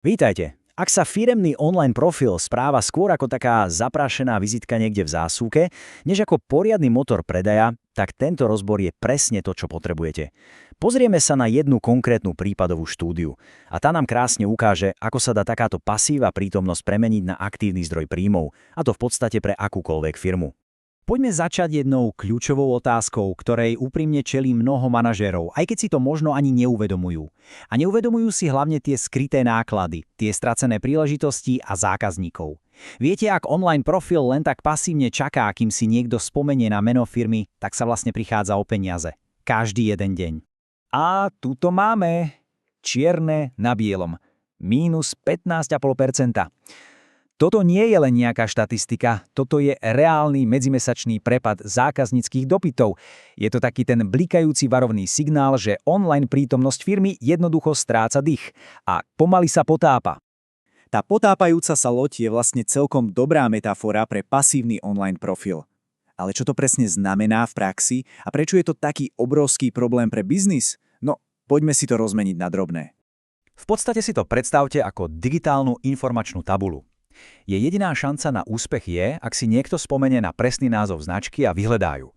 Vítajte. Ak sa firemný online profil správa skôr ako taká zaprášená vizitka niekde v zásuvke, než ako poriadny motor predaja, tak tento rozbor je presne to, čo potrebujete. Pozrieme sa na jednu konkrétnu prípadovú štúdiu a tá nám krásne ukáže, ako sa dá takáto pasíva prítomnosť premeniť na aktívny zdroj príjmov, a to v podstate pre akúkoľvek firmu. Poďme začať jednou kľúčovou otázkou, ktorej úprimne čelí mnoho manažérov, aj keď si to možno ani neuvedomujú. A neuvedomujú si hlavne tie skryté náklady, tie stracené príležitosti a zákazníkov. Viete, ak online profil len tak pasívne čaká, kým si niekto spomenie na meno firmy, tak sa vlastne prichádza o peniaze. Každý jeden deň. A tu to máme. Čierne na bielom. Mínus 15,5%. Toto nie je len nejaká štatistika, toto je reálny medzimesačný prepad zákazníckych dopytov. Je to taký ten blikajúci varovný signál, že online prítomnosť firmy jednoducho stráca dých a pomaly sa potápa. Tá potápajúca sa loď je vlastne celkom dobrá metafora pre pasívny online profil. Ale čo to presne znamená v praxi a prečo je to taký obrovský problém pre biznis? No, poďme si to rozmeniť na drobné. V podstate si to predstavte ako digitálnu informačnú tabuľu. Je jediná šanca na úspech je, ak si niekto spomenie na presný názov značky a vyhľadajú.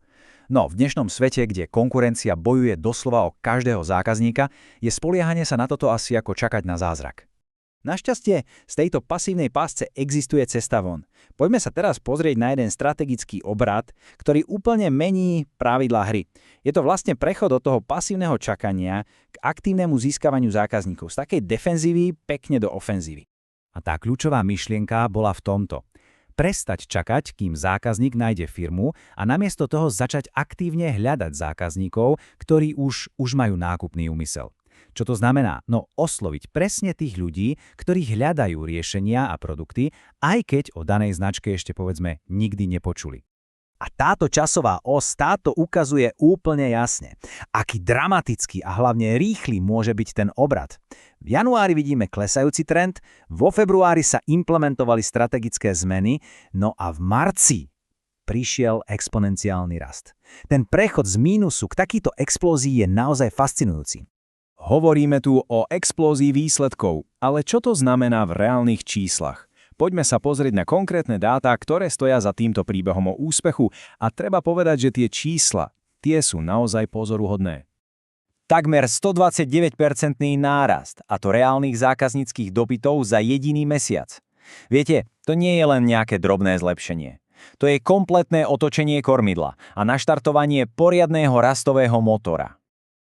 No, v dnešnom svete, kde konkurencia bojuje doslova o každého zákazníka, je spoliehanie sa na toto asi ako čakať na zázrak. Našťastie, z tejto pasívnej pásce existuje cesta von. Poďme sa teraz pozrieť na jeden strategický obrad, ktorý úplne mení pravidlá hry. Je to vlastne prechod od toho pasívneho čakania k aktívnemu získavaniu zákazníkov z takej defenzívy pekne do ofenzívy. A tá kľúčová myšlienka bola v tomto. Prestať čakať, kým zákazník nájde firmu a namiesto toho začať aktívne hľadať zákazníkov, ktorí už majú nákupný úmysel. Čo to znamená? No osloviť presne tých ľudí, ktorí hľadajú riešenia a produkty, aj keď o danej značke ešte povedzme nikdy nepočuli. A táto časová os, táto ukazuje úplne jasne, aký dramatický a hlavne rýchly môže byť ten obrad. V januári vidíme klesajúci trend, vo februári sa implementovali strategické zmeny, no a v marci prišiel exponenciálny rast. Ten prechod z mínusu k takýto explózii je naozaj fascinujúci. Hovoríme tu o explózii výsledkov, ale čo to znamená v reálnych číslach? Poďme sa pozrieť na konkrétne dáta, ktoré stoja za týmto príbehom o úspechu a treba povedať, že tie čísla, tie sú naozaj pozoruhodné. Takmer 129% nárast, a to reálnych zákazníckych dopytov za jediný mesiac. Viete, to nie je len nejaké drobné zlepšenie. To je kompletné otočenie kormidla a naštartovanie poriadneho rastového motora.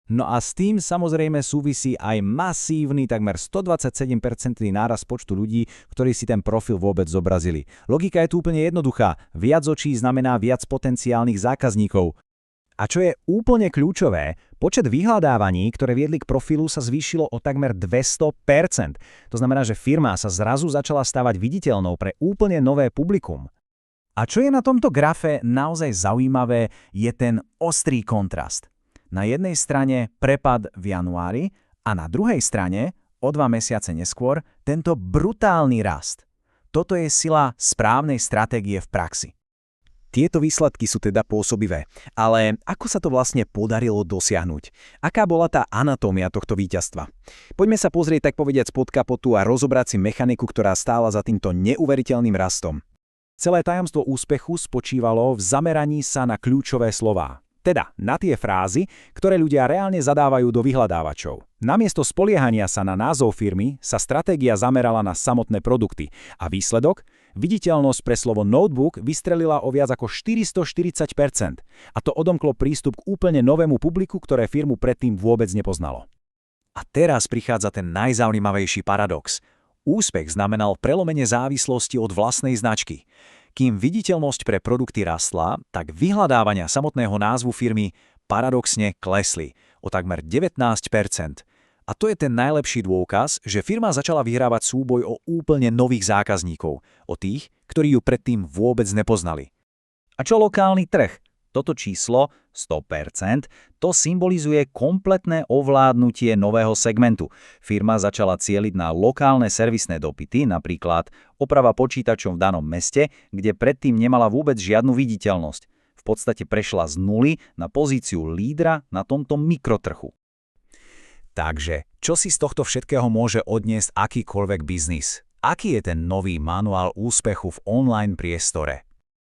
No a s tým samozrejme súvisí aj masívny, takmer 127% nárast počtu ľudí, ktorí si ten profil vôbec zobrazili. Logika je tu úplne jednoduchá. Viac očí znamená viac potenciálnych zákazníkov. A čo je úplne kľúčové, počet vyhľadávaní, ktoré viedli k profilu, sa zvýšilo o takmer 200%. To znamená, že firma sa zrazu začala stávať viditeľnou pre úplne nové publikum. A čo je na tomto grafe naozaj zaujímavé, je ten ostrý kontrast. Na jednej strane prepad v januári a na druhej strane, o 2 mesiace neskôr, tento brutálny rast. Toto je sila správnej stratégie v praxi. Tieto výsledky sú teda pôsobivé, ale ako sa to vlastne podarilo dosiahnuť? Aká bola tá anatómia tohto víťazstva? Poďme sa pozrieť tak povediac pod kapotu a rozobrať si mechaniku, ktorá stála za týmto neuveriteľným rastom. Celé tajomstvo úspechu spočívalo v zameraní sa na kľúčové slová. Teda na tie frázy, ktoré ľudia reálne zadávajú do vyhľadávačov. Namiesto spoliehania sa na názov firmy sa stratégia zamerala na samotné produkty a výsledok? Viditeľnosť pre slovo notebook vystrelila o viac ako 440%. A to odomklo prístup k úplne novému publiku, ktoré firmu predtým vôbec nepoznalo. A teraz prichádza ten najzaujímavejší paradox. Úspech znamenal prelomenie závislosti od vlastnej značky. Kým viditeľnosť pre produkty rastla, tak vyhľadávania samotného názvu firmy paradoxne klesli o takmer 19%. A to je ten najlepší dôkaz, že firma začala vyhrávať súboj o úplne nových zákazníkov, o tých, ktorí ju predtým vôbec nepoznali. A čo lokálny trh? Toto číslo, 100%, to symbolizuje kompletné ovládnutie nového segmentu. Firma začala cieliť na lokálne servisné dopyty, napríklad oprava počítačom v danom meste, kde predtým nemala vôbec žiadnu viditeľnosť. V podstate prešla z nuly na pozíciu lídra na tomto mikrotrhu. Takže, čo si z tohto všetkého môže odniesť akýkoľvek biznis? Aký je ten nový manuál úspechu v online priestore?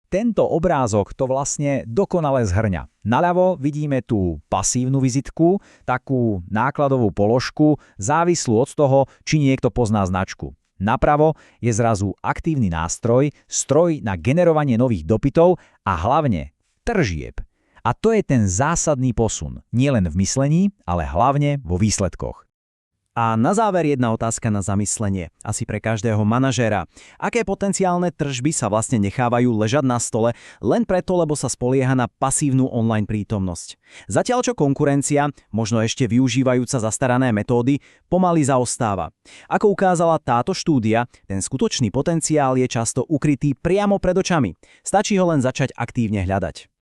Tento obrázok to vlastne dokonale zhrňa. Naľavo vidíme tú pasívnu vizitku, takú nákladovú položku, závislú od toho, či niekto pozná značku. Napravo je zrazu aktívny nástroj, stroj na generovanie nových dopytov a hlavne tržieb. A to je ten zásadný posun, nielen v myslení, ale hlavne vo výsledkoch. A na záver jedna otázka na zamyslenie, asi pre každého manažéra. Aké potenciálne tržby sa vlastne nechávajú ležať na stole len preto, lebo sa spolieha na pasívnu online prítomnosť? Zatiaľ čo konkurencia, možno ešte využívajúca zastarané metódy, pomaly zaostáva. Ako ukázala táto štúdia, ten skutočný potenciál je často ukrytý priamo pred očami. Stačí ho len začať aktívne hľadať.